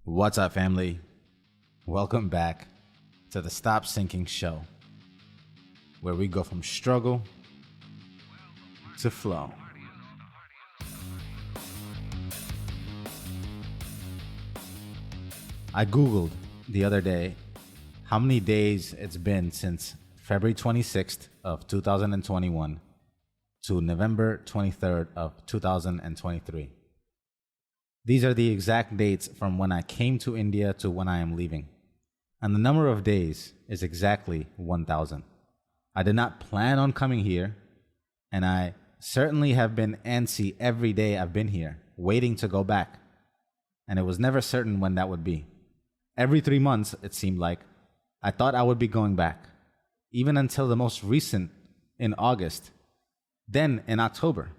What's up, family? Welcome back to the Stop Sinking Show, where we go from struggle to flow. I Googled the other day how many days it's been since February 26th of 2021 to November 23rd of 2023. These are the exact dates from when I came to India to when I am leaving. And the number of days is exactly 1,000. I did not plan on coming here, and I certainly have been antsy every day I've been here, waiting to go back. And it was never certain when that would be. Every 3 months, it seemed like, I thought I would be going back, even until the most recent in August, then in October.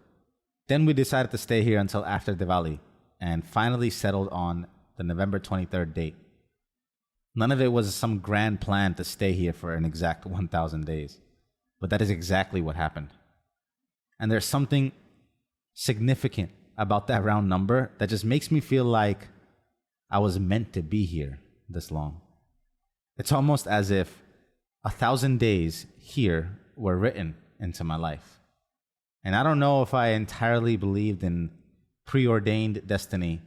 Then we decided to stay here until after Diwali, and finally settled on the November 23rd date. None of it was some grand plan to stay here for an exact 1,000 days, but that is exactly what happened. And there's something significant about that round number that just makes me feel like I was meant to be here this long. It's almost as if 1,000 days here were written into my life. And I don't know if I entirely believed in preordained destiny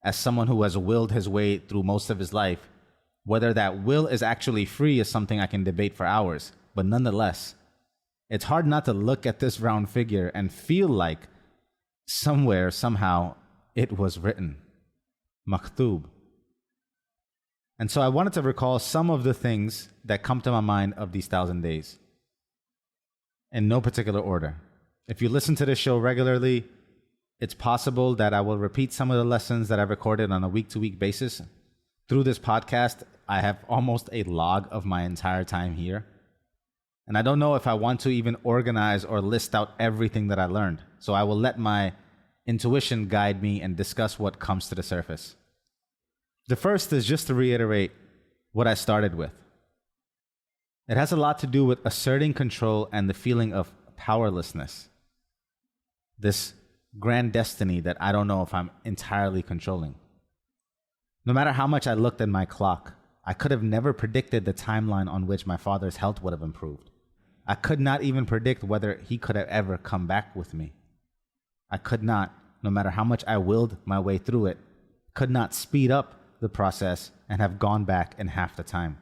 as someone who has willed his way through most of his life. Whether that will is actually free is something I can debate for hours, but nonetheless, it's hard not to look at this round figure and feel like somewhere, somehow, it was written. Makhtub. And so I wanted to recall some of the things that come to my mind of these 1,000 days. In no particular order. If you listen to this show regularly, it's possible that I will repeat some of the lessons that I've recorded on a week-to-week basis. Through this podcast, I have almost a log of my entire time here. And I don't know if I want to even organize or list out everything that I learned. So I will let my intuition guide me and discuss what comes to the surface. The first is just to reiterate what I started with. It has a lot to do with asserting control and the feeling of powerlessness. This grand destiny that I don't know if I'm entirely controlling. No matter how much I looked at my clock, I could have never predicted the timeline on which my father's health would have improved. I could not even predict whether he could have ever come back with me. I could not, no matter how much I willed my way through it, could not speed up the process and have gone back in half the time.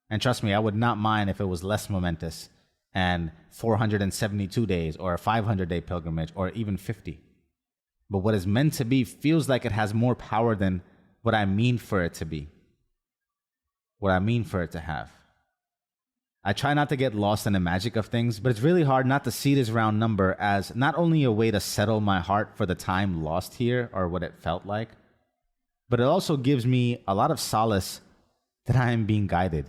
And trust me, I would not mind if it was less momentous and 472 days or a 500-day pilgrimage or even 50. But what is meant to be feels like it has more power than what I mean for it to be, what I mean for it to have. I try not to get lost in the magic of things, but it's really hard not to see this round number as not only a way to settle my heart for the time lost here or what it felt like, but it also gives me a lot of solace that I am being guided,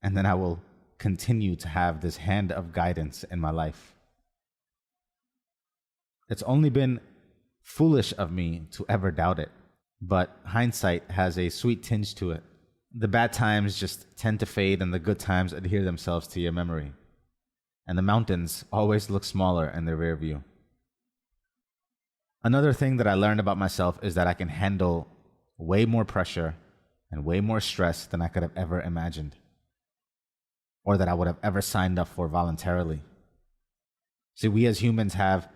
and that I will continue to have this hand of guidance in my life. It's only been foolish of me to ever doubt it, but hindsight has a sweet tinge to it. The bad times just tend to fade and the good times adhere themselves to your memory. And the mountains always look smaller in the rear view. Another thing that I learned about myself is that I can handle way more pressure and way more stress than I could have ever imagined, or that I would have ever signed up for voluntarily. See, we as humans have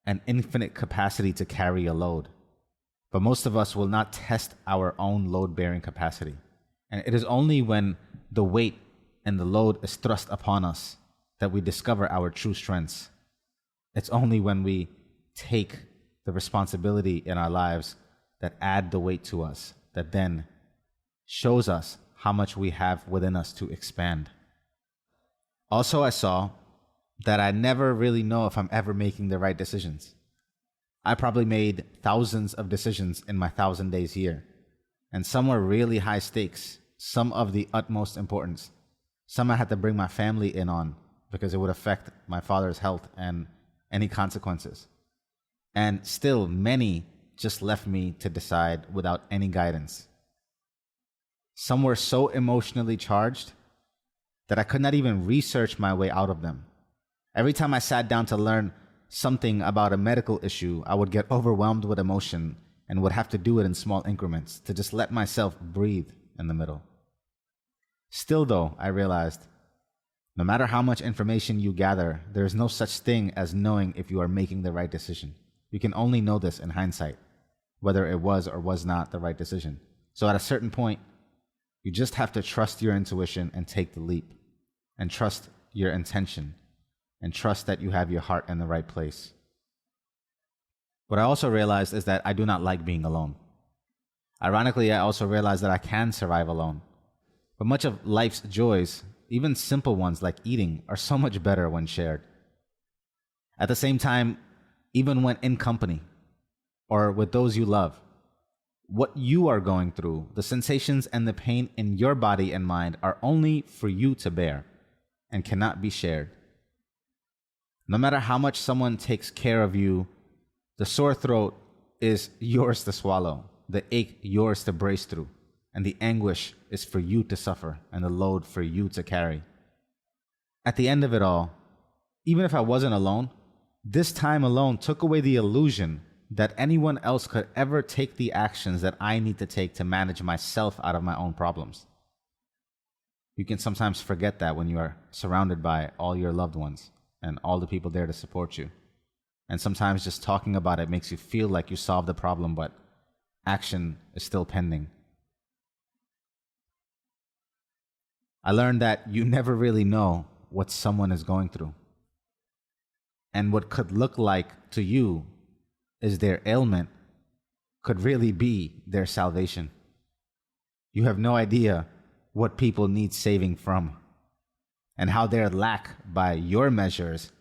an infinite capacity to carry a load, but most of us will not test our own load-bearing capacity. And it is only when the weight and the load is thrust upon us that we discover our true strengths. It's only when we take the responsibility in our lives that add the weight to us, that then shows us how much we have within us to expand. Also, I saw that I never really know if I'm ever making the right decisions. I probably made thousands of decisions in my 1,000 days here, and some were really high stakes, some of the utmost importance. Some I had to bring my family in on because it would affect my father's health and any consequences. And still, many just left me to decide without any guidance. Some were so emotionally charged that I could not even research my way out of them. Every time I sat down to learn something about a medical issue, I would get overwhelmed with emotion and would have to do it in small increments to just let myself breathe in the middle. Still, though, I realized no matter how much information you gather, there is no such thing as knowing if you are making the right decision. You can only know this in hindsight, whether it was or was not the right decision. So at a certain point, you just have to trust your intuition and take the leap, and trust your intention, and trust that you have your heart in the right place. What I also realized is that I do not like being alone. Ironically, I also realized that I can survive alone. But much of life's joys, even simple ones like eating, are so much better when shared. At the same time, even when in company or with those you love, what you are going through, the sensations and the pain in your body and mind are only for you to bear and cannot be shared. No matter how much someone takes care of you, the sore throat is yours to swallow, the ache yours to brace through, and the anguish is for you to suffer and the load for you to carry. At the end of it all, even if I wasn't alone, this time alone took away the illusion that anyone else could ever take the actions that I need to take to manage myself out of my own problems. You can sometimes forget that when you are surrounded by all your loved ones and all the people there to support you. And sometimes just talking about it makes you feel like you solved the problem, but action is still pending. I learned that you never really know what someone is going through. And what could look like to you is their ailment could really be their salvation. You have no idea what people need saving from, and how their lack by your measures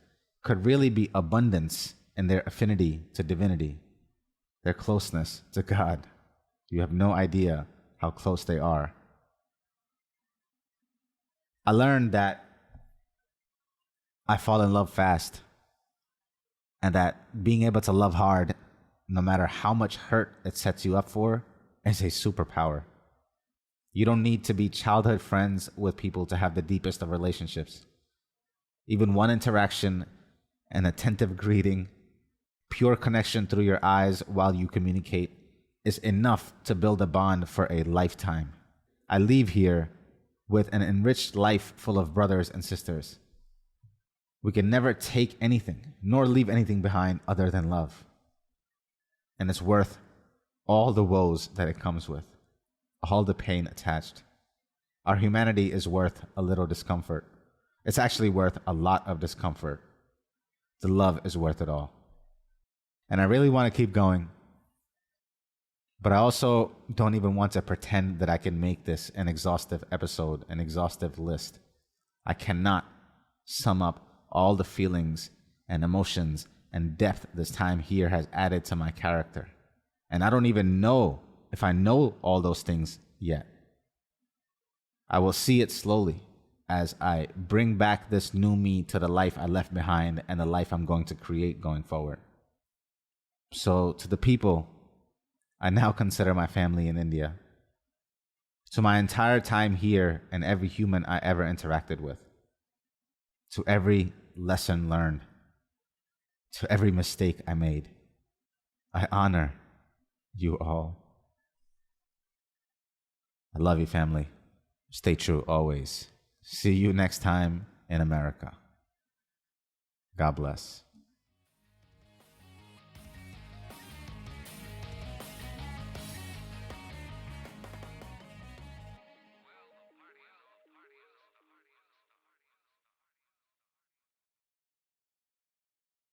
could really be abundance in their affinity to divinity, their closeness to God. You have no idea how close they are. I learned that I fall in love fast, and that being able to love hard, no matter how much hurt it sets you up for, is a superpower. You don't need to be childhood friends with people to have the deepest of relationships. Even one interaction, an attentive greeting, pure connection through your eyes while you communicate is enough to build a bond for a lifetime. I leave here with an enriched life full of brothers and sisters. We can never take anything, nor leave anything behind other than love. And it's worth all the woes that it comes with, all the pain attached. Our humanity is worth a little discomfort. It's actually worth a lot of discomfort. The love is worth it all. And I really want to keep going, but I also don't even want to pretend that I can make this an exhaustive episode, an exhaustive list. I cannot sum up all the feelings and emotions and depth this time here has added to my character. And I don't even know if I know all those things yet. I will see it slowly as I bring back this new me to the life I left behind and the life I'm going to create going forward. So to the people I now consider my family in India, to my entire time here and every human I ever interacted with, to every lesson learned, to every mistake I made, I honor you all. I love you, family. Stay true always. See you next time in America. God bless.